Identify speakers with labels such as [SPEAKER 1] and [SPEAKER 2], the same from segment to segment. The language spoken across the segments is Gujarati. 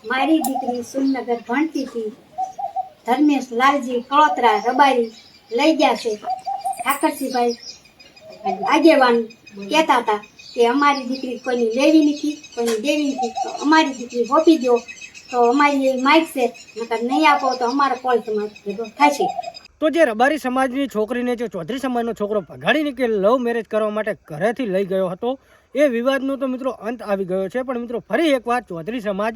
[SPEAKER 1] મારી દીકરી સુરનગર ભણતી હતી. ધર્મેશ લાલજી કળોતરા રબારી લઈ ગયા છે. ઠાકરસિંહભાઈ આગેવાન કહેતા હતા કે અમારી દીકરી કોઈની લેવી નથી, કોઈની દેવી નથી, તો અમારી દીકરી હોપી દો તો અમારી એવી માઇક છે, નકર નહીં આપો તો અમારો કોલ સમાજ ભેગો થશે.
[SPEAKER 2] તો જે રબારી સમાજની છોકરીને જે ચૌધરી સમાજનો છોકરો ભગાડીને કે લવ મેરેજ કરવા માટે ઘરેથી લઈ ગયો હતો, એ વિવાદનો તો મિત્રો અંત આવી ગયો છે. પણ મિત્રો ફરી એકવાર ચૌધરી સમાજ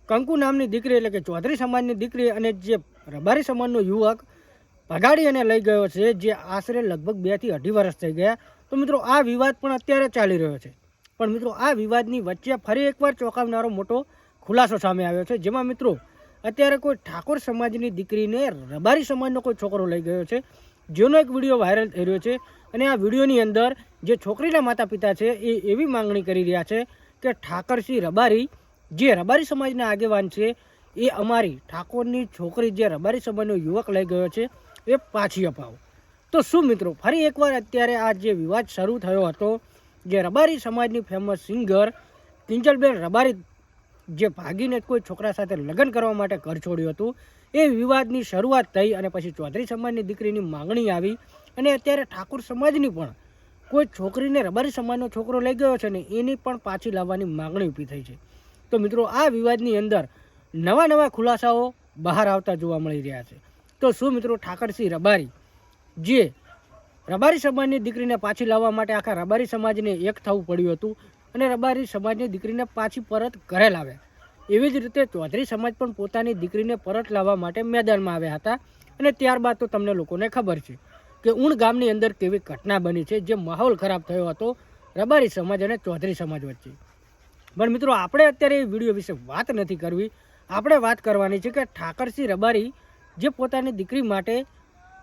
[SPEAKER 2] કંકુ નામની દીકરી એટલે કે ચૌધરી સમાજની દીકરી અને જે રબારી સમાજનો યુવક ભગાડી અને લઈ ગયો છે, જે આશરે લગભગ 2 થી 2.5 વર્ષ થઈ ગયા. તો મિત્રો આ વિવાદ પણ અત્યારે ચાલી રહ્યો છે. પણ મિત્રો આ વિવાદની વચ્ચે ફરી એકવાર ચોંકાવનારો મોટો ખુલાસો સામે આવ્યો છે, જેમાં મિત્રો અત્યારે કોઈ ઠાકોર સમાજની દીકરીને રબારી સમાજનો કોઈ છોકરો લઈ ગયો છે, જેનો એક વિડીયો વાયરલ થઈ રહ્યો છે. અને આ વિડીયોની અંદર જે છોકરીના માતા પિતા છે એ એવી માંગણી કરી રહ્યા છે કે ઠાકરસિંહ રબારી જે રબારી સમાજના આગેવાન છે એ અમારી ઠાકોરની છોકરી જે રબારી સમાજનો યુવક લઈ ગયો છે એ પાછી અપાવો. તો શું મિત્રો ફરી એકવાર અત્યારે આ જે વિવાદ શરૂ થયો હતો, જે રબારી સમાજની ફેમસ સિંગર કિંજલબેન રબારી જે ભાગીને કોઈ છોકરા સાથે લગ્ન કરવા માટે ઘર છોડ્યું હતું, એ વિવાદની શરૂઆત થઈ અને પછી ચૌધરી સમાજની દીકરીની માંગણી આવી. અને અત્યારે ઠાકોર સમાજની પણ કોઈ છોકરીને રબારી સમાજનો છોકરો લઈ ગયો છે ને એની પણ પાછી લાવવાની માંગણી ઊભી થઈ છે. તો મિત્રો આ વિવાદની અંદર નવા ખુલાસાઓ બહાર આવતા જોવા મળી રહ્યા છે. તો શું મિત્રો ઠાકરસિંહ રબારી જે રબારી સમાજની દીકરીને પાછી લાવવા માટે આખા રબારી સમાજને એક થવું પડ્યું હતું અને રબારી સમાજની દીકરીને પાછી પરત ઘરે લાવ્યા, એવી જ રીતે ચૌધરી સમાજ પણ પોતાની દીકરીને પરત લાવવા માટે મેદાનમાં આવ્યા હતા. અને ત્યારબાદ તો તમને લોકોને ખબર છે કે ઊણ ગામની અંદર કેવી ઘટના બની છે, જે માહોલ ખરાબ થયો હતો રબારી સમાજ અને ચૌધરી સમાજ વચ્ચે. પણ મિત્રો આપણે અત્યારે એ વિડીયો વિશે વાત નથી કરવી, આપણે વાત કરવાની છે કે ઠાકરસિંહ રબારી જે પોતાની દીકરી માટે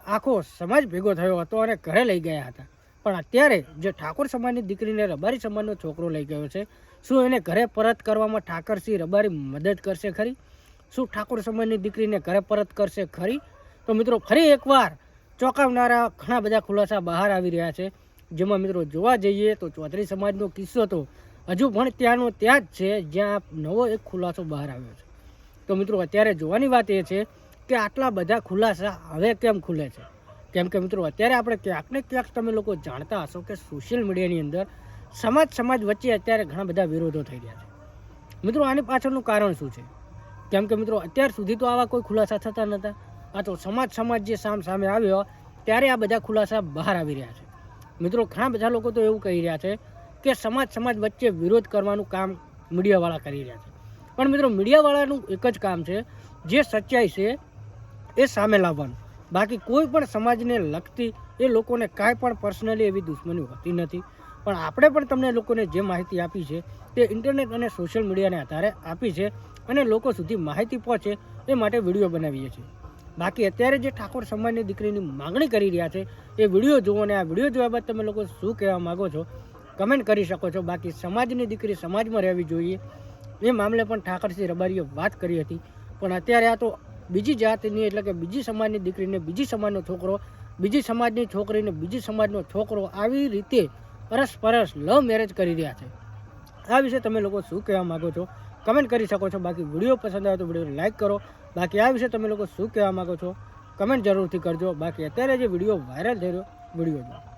[SPEAKER 2] આખો સમાજ ભેગો થયો હતો અને ઘરે લઈ ગયા હતા, પણ અત્યારે જે ઠાકોર સમાજની દીકરીને રબારી સમાજનો છોકરો લઈ ગયો છે, શું એને ઘરે પરત કરવામાં ઠાકરસિંહ રબારી મદદ કરશે ખરી? શું ઠાકોર સમાજની દીકરીને ઘરે પરત કરશે ખરી? તો મિત્રો ફરી એકવાર ચોંકાવનારા ઘણા બધા ખુલાસા બહાર આવી રહ્યા છે, જેમાં મિત્રો જોવા જઈએ તો ચૌધરી સમાજનો કિસ્સો તો હજુ પણ ત્યાંનો ત્યાં જ છે, જ્યાં નવો એક ખુલાસો બહાર આવ્યો છે. તો મિત્રો અત્યારે જોવાની વાત એ છે કે આટલા બધા ખુલાસા હવે કેમ ખુલે છે, કેમ કે મિત્રો અત્યારે આપણે ક્યાંક ને ક્યાંક તમે લોકો જાણતા હશો કે સોશિયલ મીડિયાની અંદર સમાજ વચ્ચે અત્યારે ઘણા બધા વિરોધો થઈ રહ્યા છે. મિત્રો આની પાછળનું કારણ શું છે? કેમ કે મિત્રો અત્યાર સુધી તો આવા કોઈ ખુલાસા થતા નહોતા. આ તો સમાજ જે સામે આવ્યો ત્યારે આ બધા ખુલાસા બહાર આવી રહ્યા છે. મિત્રો ઘણા બધા લોકો તો એવું કહી રહ્યા છે કે સમાજ વચ્ચે વિરોધ કરવાનું કામ મીડિયાવાળા કરી રહ્યા છે. પણ મિત્રો મીડિયાવાળાનું એક જ કામ છે, જે સચ્ચાઈ છે એ સામે લાવવાનું. બાકી કોઈ પણ સમાજને લગતી એ લોકોને કાંઈ પણ પર્સનલી એવી દુશ્મની હોતી નથી. પણ આપણે પણ તમને લોકોને જે માહિતી આપી છે તે ઇન્ટરનેટ અને સોશિયલ મીડિયાને આધારે આપી છે અને લોકો સુધી માહિતી પહોંચે એ માટે વિડીયો બનાવીએ છીએ. બાકી અત્યારે જે ઠાકોર સમાજની દીકરીની માંગણી કરી રહ્યા છે એ વિડીયો જુઓ, અને આ વિડીયો જોયા બાદ તમે લોકો શું કહેવા માગો છો કમેન્ટ કરી શકો છો. બાકી સમાજની દીકરી સમાજમાં રહેવી જોઈએ એ મામલે પણ ઠાકરસિંહ રબારીએ વાત કરી હતી. પણ અત્યારે આ તો બીજી જાતની એટલે કે બીજી સમાજની દીકરીને બીજી સમાજનો છોકરો, બીજી સમાજની છોકરીને બીજી સમાજનો છોકરો આવી રીતે પરસ્પર લવ મેરેજ કરી રહ્યા છે. આ વિશે તમે લોકો શું કહેવા માગો છો કમેન્ટ કરી શકો છો. બાકી વિડીયો પસંદ આવે તો વિડીયો લાઇક કરો. બાકી આ વિશે તમે લોકો શું કહેવા માગો છો કમેન્ટ જરૂરથી કરજો. બાકી અત્યારે જે વિડીયો વાયરલ થઈ રહ્યો વિડીયો જો.